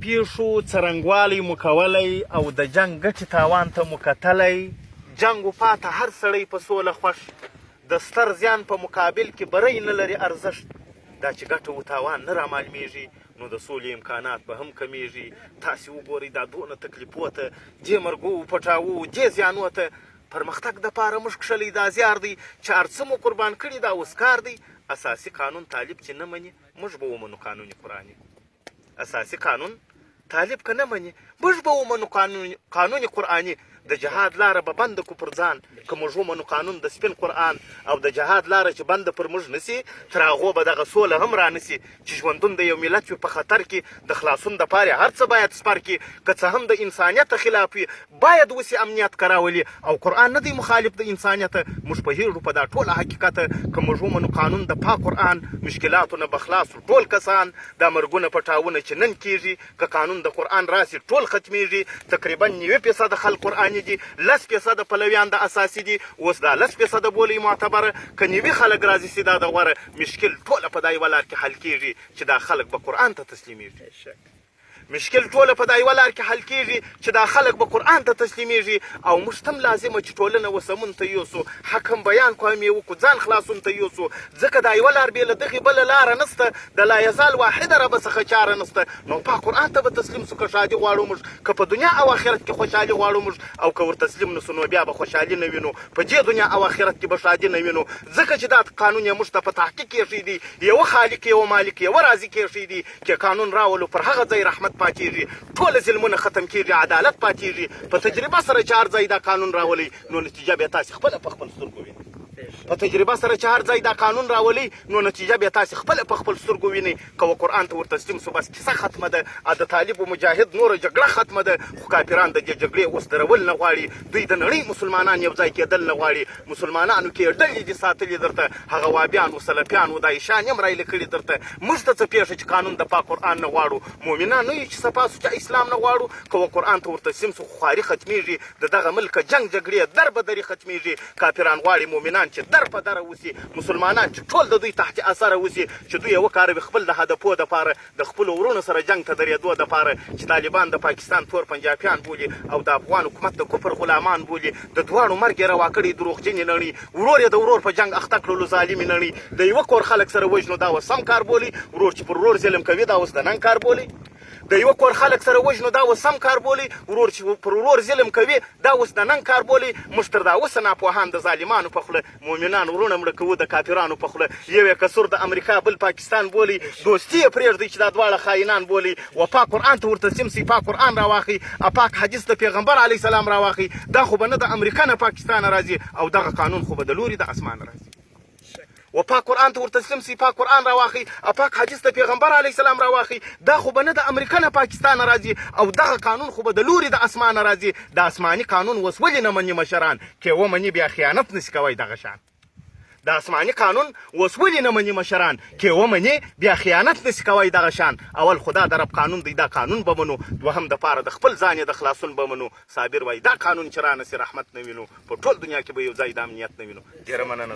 پیښو څرنګوالی مو کولی او د جنګ ګټې تاوان ته مو کتلی. جنګ و پاته هر سړی په سوله خوښ، د ستر زیان په مقابل کې بری نه لري ارزښت. دا چې ګټه و تاوان نه رامعلومیږي نو د سولې امکانات به هم کمیږي. تاسې وګورئ دا دونه تکلیفو ته، دې مرګو پټاوو، دې زیانو ته پرمختګ دپاره موږ کښلی دا زیار دی چې هر څه مو قربان کړي دا اوس کار دی. اساسي قانون طالب چې نه مني موږ به ومنو قانون قرآني. اساسي قانون طالب که نه مني موږ به ومنو قانون قرآني. د جهاد لاره به بنده کو پر ځان که موږ ومنو قانون د سپین قرآن، او د جهاد لاره چې بنده پر موږ نسي تر هغو به دغه سوله هم رانسي چې ژوندون د یو ملت وي په خطر کې. د خلاصون دپاره هر څه باید سپر کړي، که څه هم د انسانیت خلاف وي باید وسي امنیت کراولي. او قرآن نه دی مخالف د انسانیت. موږ پوهېږو په دا ټوله حقیقت که موږ ومنو قانون د پاک قرآن مشکلاتو نه به خلاصو ټول کسان. دا مرګونه پټاونه چې نن کېږي که قانون د قرآن راسي ټول ختمیږي. تقریبا 90% خلک قرآني دي، 10% پلویان د اساسي دي. اوس دا 10% بولي معتبره که 90 خلک راځي سي دا د غوره مشکل ټوله په دا یوه لار کې حل کېږي چې دا خلک به قرآن ته تسلیمیږي. مشکل ټوله په دا یوه لار کې حل کېږي چې دا خلک به قرآن ته تسلیمیږي. او موږ ته هم لازمه چې ټولنه وسمون ته یوسو، حکم بیان کو هم یې وکړو، ځان خلاصون ته یوسو. ځکه دا یوه لار بې له دغې بله لاره نسته، د لا یزال واحده ربه څخه چاره نسته. نو پاک قرآن ته به تسلیم سو که شادي غواړو موږ، که په دنیا او آخرت کې خوشحالي غواړو موږ. او که ور تسلیم نسو نو بیا به خوشحالي نه وینو، په دې دنیا او آخرت کې به شادي نه وینو. ځکه چې دا قانون یې موږ ته په تحقیق کېښی دی، یوه خالق یوه مالک یوه رازق کېښی دی چې قانون راولو پر هغه ځای رحمت پاتېږي، ټول ظلمونه ختم کېږي، عدالت پاتېږي. په تجربه سره چې هر ځای دا قانون راولي نو نتیجه بیا تاسې خپله په خپل سترګو وینئ. په تجربه سره چې هر ځای دا قانون راولي نو نتیجه بیا تاسې خپله په خپل سترګو وینئ. که و قرآن ته ور تسلیم سو بس کیسه ختمه ده. د طالب و مجاهد نوره جګړه ختمه ده. خو کافران د دې جګړې اوس درول نه غواړي. دوی د نړۍ مسلمانان یو ځای کېدل نه غواړي. مسلمانانو کې ډلې دي ساتلي درته، هغه وابیان و سلفیان و داعشان هم رایله کړي درته. موږ ته څه پېښه چې قانون د پاک قرآن نه غواړو. مؤمنان نه یو چې صفا سو چې اسلام نه غواړو. که و قرآن ته ور تسلیم سو خواري ختمیږي. د دغه ملکه جنګ جګړې در به درې ختمیږي. کافران غواړي مؤمنان چې در په دره وسي، مسلمانان چې ټول د دوی تحت اثره وسي، چې دوی یې وکاروي خپل د هدفو دپاره، د خپلو ورونو سره جنګ ته درېدو دپاره. چې طالبان د پاکستان تور پنجابیان بولي او د افغان حکومت د کفر غلامان بولي. د دواړو مرګ یې روا کړي دروغجنې نړۍ. ورور یې د ورور په جنګ اخته کړلو ظالمې نړۍ. د یوه کور خلک سره وژنو دا اوس سم کار بولي. ورور چې پر ورور ظلم کوي دا اوس د نن کار بولي. د یوه کور خلک سره وژنو دا اوس سم کار بولي. ورور چې پر ورور ظلم کوي دا اوس د نن کار بولي. موږ تر دا اوسه ناپوهان د ظالمانو په خوله، مؤمنان ورونه مړه کوو د کافرانو په خوله. یو یې کسور د امریکا بل پاکستان بولي. دوستي یې پرېږدئ چې دا دواړه خاینان بولي. و پاک قرآن ته ور تسلیم سئ، پاک قرآن راواخلئ، پاک حدیث د پیغمبر علیه السلام راواخلئ. دا خو به نه د امریکا نه پاکستان راځي، او دغه قانون خو به د لوري د اسمان راځي. و پاک قرآن ته ور تسلیم سئ، پاک قرآن راواخلئ، پاک حدیث د پیغمبر علیه السلام راواخلئ. دا خو به نه د امریکا نه پاکستان راځي، او دغه قانون خو به د لوري د اسمان راځي. د اسماني قانون اوس ولې نه مني مشران؟ که ومني بیا خیانت نسي کوی دغه شان. د اسماني قانون اوس ولې نه مني مشران؟ که ومني بیا خیانت نسي کوی دغه شان. اول خدا د رب قانون دی، دا قانون به منو. دوهم دپاره د خپل ځان یې د خلاصون به منو. صابر وایي دا قانون چې رانسي رحمت نه وینو، په ټول دنیا کې به یو ځای د امنیت نه وینو. ډېره مننه.